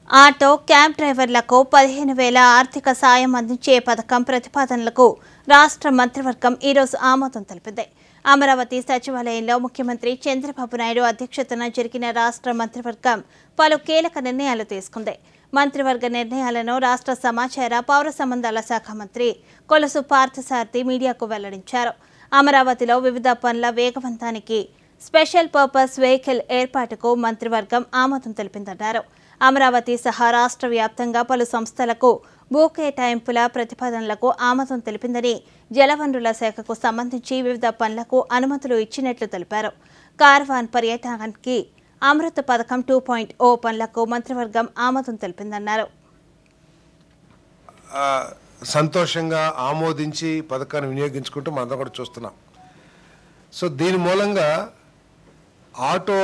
Auto cab డ్రైవర్లకు 15,000 ఆర్థిక సాయం అందించే పథకం ప్రతిపాదనలకు రాష్ట్ర మంత్రివర్గం ఈరోజు ఆమోదం తెలిపింది. అమరావతి సచివాలయంలో ముఖ్యమంత్రి చంద్రబాబు నాయుడు అధ్యక్షతన జరిగిన రాష్ట్ర మంత్రివర్గం పలు కీలక నిర్ణయాలు తీసుకుంది. మంత్రివర్గ నిర్ణయాలను రాష్ట్ర సమాచార పౌర సంబంధాల శాఖ మంత్రి కొలుసు పార్థసారథి మీడియాకు వెల్లడించారు. అమరావతిలో వివిధ పనుల వేగవంతానికి స్పెషల్ పర్పస్ వెహికల్ ఏర్పాటుకు మంత్రివర్గం ఆమోదం తెలిపిందన్నారు. అమరావతి సహా రాష్ట్ర వ్యాప్తంగా పలు సంస్థలకు భూ కేటాయింపుల ప్రతిపాదనలకు ఆమోదం తెలిపిందని, జలవనరుల శాఖకు సంబంధించి వివిధ పనులకు అనుమతులు ఇచ్చినట్లు తెలిపారు. కార్వాన్ పర్యటనానికి అమృత పథకం 2.0 పనులకు మంత్రివర్గం ఆమోదం తెలిపిందన్నారు. సంతోషంగా ఆమోదించి పథకాన్ని వినియోగించుకుంటూ మనం కూడా చూస్తున్నాం. సో దీని మూలంగా ఆటో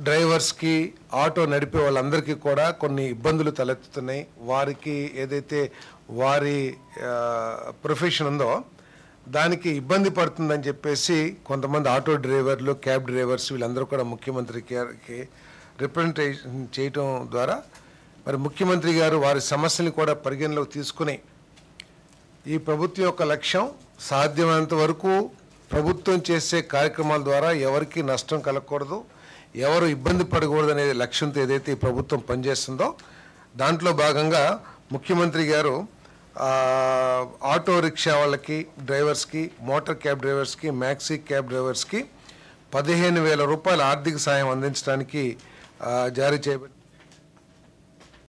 డ్రైవర్స్కి, ఆటో నడిపే వాళ్ళందరికీ కూడా కొన్ని ఇబ్బందులు తలెత్తుతున్నాయి. వారికి ఏదైతే వారి ప్రొఫెషన్ ఉందో దానికి ఇబ్బంది పడుతుందని చెప్పేసి కొంతమంది ఆటో డ్రైవర్లు, క్యాబ్ డ్రైవర్స్ వీళ్ళందరూ కూడా ముఖ్యమంత్రికి రిప్రజెంటేషన్ చేయటం ద్వారా మరి ముఖ్యమంత్రి గారు వారి సమస్యని కూడా పరిగణలోకి తీసుకుని ఈ ప్రభుత్వం యొక్క లక్ష్యం సాధ్యమైనంత వరకు ప్రభుత్వం చేసే కార్యక్రమాల ద్వారా ఎవరికి నష్టం కలగకూడదు, ఎవరు ఇబ్బంది పడకూడదు అనే లక్ష్యంతో ఏదైతే ఈ ప్రభుత్వం పనిచేస్తుందో దాంట్లో భాగంగా ముఖ్యమంత్రి గారు ఆటో రిక్షా వాళ్ళకి, డ్రైవర్స్కి, మోటార్ క్యాబ్ డ్రైవర్స్కి, మ్యాక్సీ క్యాబ్ డ్రైవర్స్కి 15,000 రూపాయల ఆర్థిక సాయం అందించడానికి జారీ చేయబడింది.